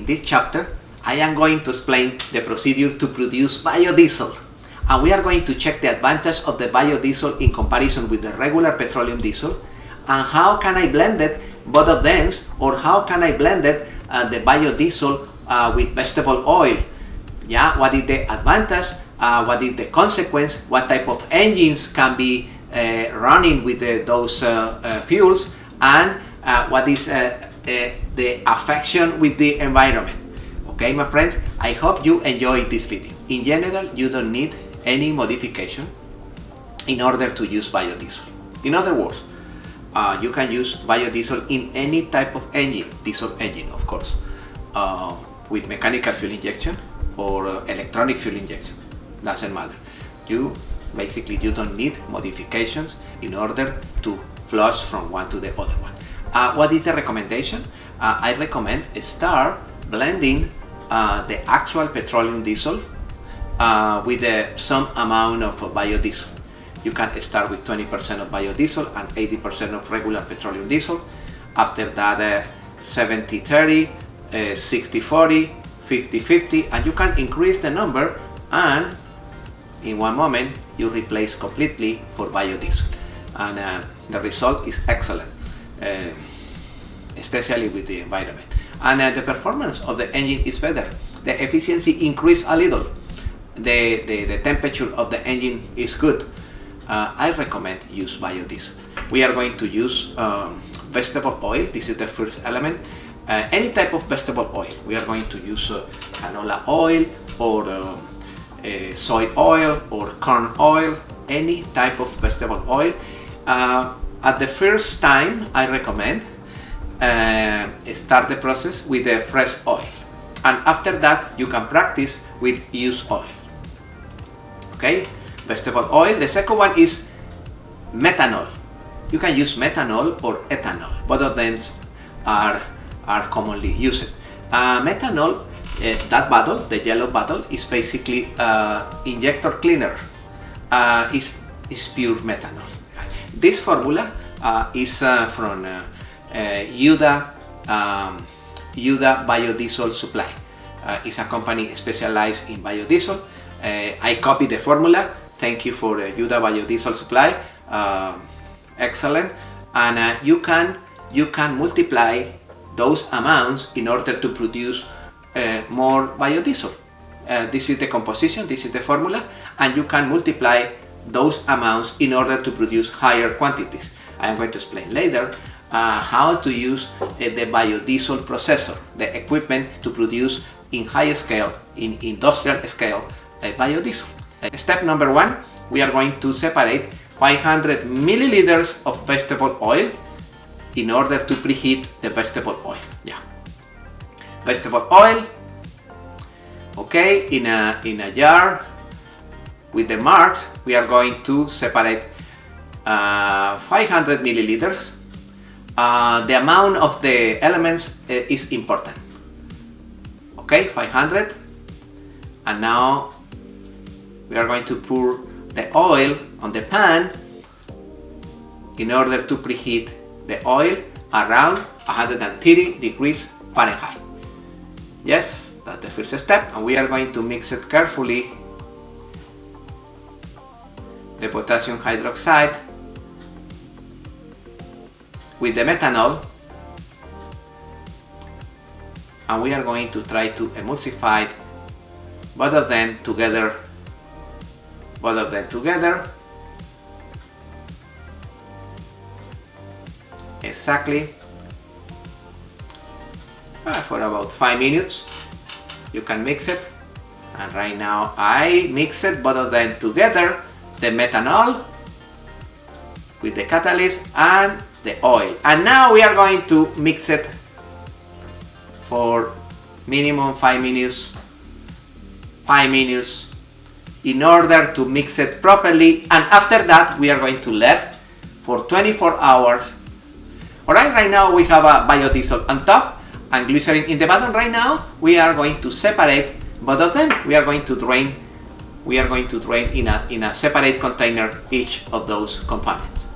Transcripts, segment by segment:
this chapter, I am going to explain the procedure to produce biodiesel. And we are going to check the advantage of the biodiesel in comparison with the regular petroleum diesel, and how can I blend it, both of them, or how can I blend it, the biodiesel with vegetable oil. Yeah, what is the advantage, what is the consequence, what type of engines can be running with those fuels, and what is the affection with the environment. Okay, my friends, I hope you enjoyed this video. In general, you don't need any modification in order to use biodiesel. In other words, you can use biodiesel in any type of engine, diesel engine of course, with mechanical fuel injection or electronic fuel injection, doesn't matter. You don't need modifications in order to flush from one to the other one. What is the recommendation? I recommend start blending the actual petroleum diesel with some amount of biodiesel. You can start with 20% of biodiesel and 80% of regular petroleum diesel. After that, 70-30, 60-40, 50-50, and you can increase the number, and in one moment you replace completely for biodiesel, and the result is excellent, especially with the environment. And the performance of the engine is better. The efficiency increased a little. The temperature of the engine is good. I recommend use biodiesel. We are going to use vegetable oil. This is the first element. Any type of vegetable oil. We are going to use canola oil or soy oil or corn oil, any type of vegetable oil. At the first time, I recommend start the process with the fresh oil, and after that you can practice with used oil. Okay, vegetable oil. The second one is methanol. You can use methanol or ethanol. Both of them are commonly used. Methanol, that bottle, the yellow bottle, is basically injector cleaner. Is pure methanol. This formula is from UDA Biodiesel Supply. It's a company specialized in biodiesel. I copied the formula. Thank you for UDA Biodiesel Supply. Excellent. And you can multiply those amounts in order to produce more biodiesel. This is the composition, this is the formula, and you can multiply those amounts in order to produce higher quantities. I am going to explain later how to use the biodiesel processor, the equipment to produce in high scale, in industrial scale, biodiesel. Step number one, we are going to separate 500 milliliters of vegetable oil in order to preheat the vegetable oil. Yeah, vegetable oil. Okay, in a jar with the marks, we are going to separate 500 milliliters. The amount of the elements is important. Okay, 500, and now we are going to pour the oil on the pan in order to preheat the oil around 130 degrees Fahrenheit. Yes, that's the first step, and we are going to mix it carefully. The potassium hydroxide with the methanol, and we are going to try to emulsify both of them together. Exactly. For about 5 minutes. You can mix it, and right now I mix it both of them together, the methanol with the catalyst and the oil, and now we are going to mix it for minimum 5 minutes in order to mix it properly, and after that we are going to let for 24 hours. Alright, right now we have a biodiesel on top and glycerin in the bottom. Right now we are going to separate both of them. We are going to drain in a separate container each of those components.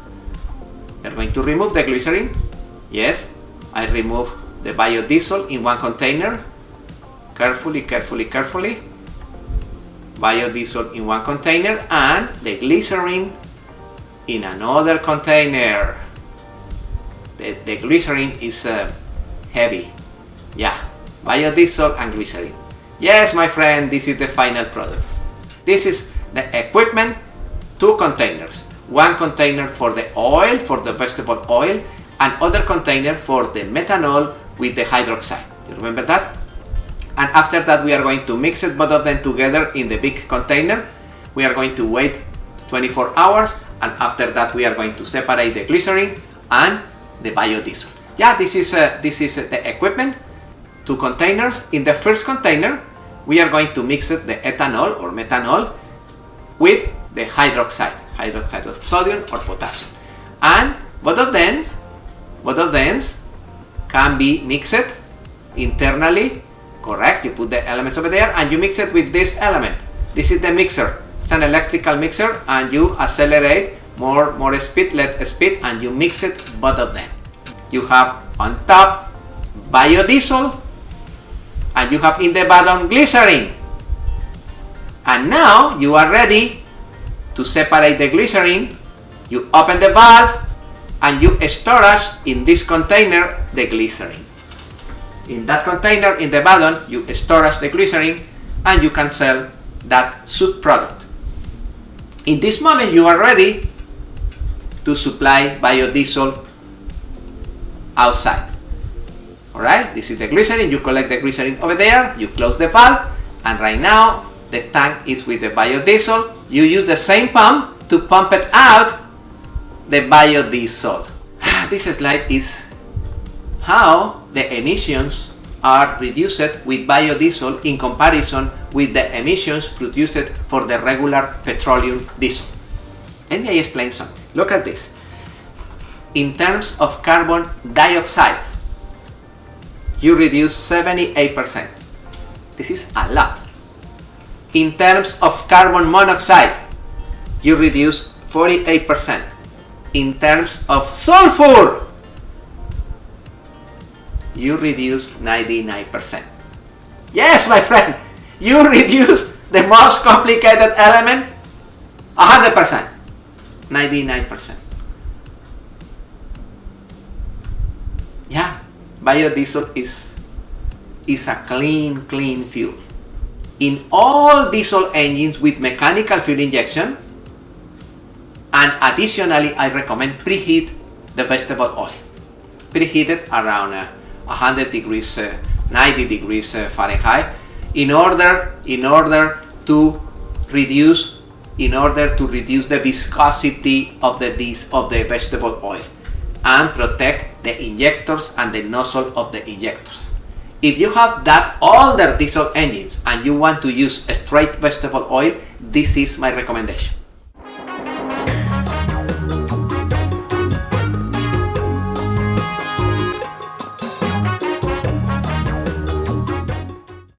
We are going to remove the glycerin. Yes, I remove the biodiesel in one container, carefully. Biodiesel in one container and the glycerin in another container. The glycerin is heavy. Yeah, biodiesel and glycerin. Yes, my friend, this is the final product. This is the equipment, 2 containers. One container for the oil, for the vegetable oil, and other container for the methanol with the hydroxide. You remember that? And after that, we are going to mix it, both of them together in the big container. We are going to wait 24 hours, and after that, we are going to separate the glycerin and the biodiesel. Yeah, this is the equipment, 2 containers. In the first container, we are going to mix it, the ethanol or methanol with the hydroxide of sodium or potassium. And both of them can be mixed internally. Correct, you put the elements over there and you mix it with this element. This is the mixer. It's an electrical mixer, and you accelerate more speed, less speed, and you mix it, both of them. You have on top biodiesel, and you have in the bottom glycerin. And now you are ready to separate the glycerin. You open the valve and you storage in this container the glycerin. In that container, in the bottom, you storage the glycerin and you can sell that subproduct. In this moment, you are ready to supply biodiesel outside. Alright, this is the glycerin. You collect the glycerin over there, you close the valve, and right now the tank is with the biodiesel. You use the same pump to pump it out the biodiesel. This slide is how the emissions are reduced with biodiesel in comparison with the emissions produced for the regular petroleum diesel. Let me explain something. Look at this. In terms of carbon dioxide, you reduce 78%. This is a lot. In terms of carbon monoxide, you reduce 48%. In terms of sulfur, you reduce 99%. Yes, my friend, you reduce the most complicated element 100%, 99%. Yeah, biodiesel is a clean fuel. In all diesel engines with mechanical fuel injection, and additionally, I recommend preheat the vegetable oil. Preheat it around 100 degrees, 90 degrees Fahrenheit, in order to reduce the viscosity of the vegetable oil and protect the injectors and the nozzle of the injectors. If you have that older diesel engines and you want to use straight vegetable oil, this is my recommendation.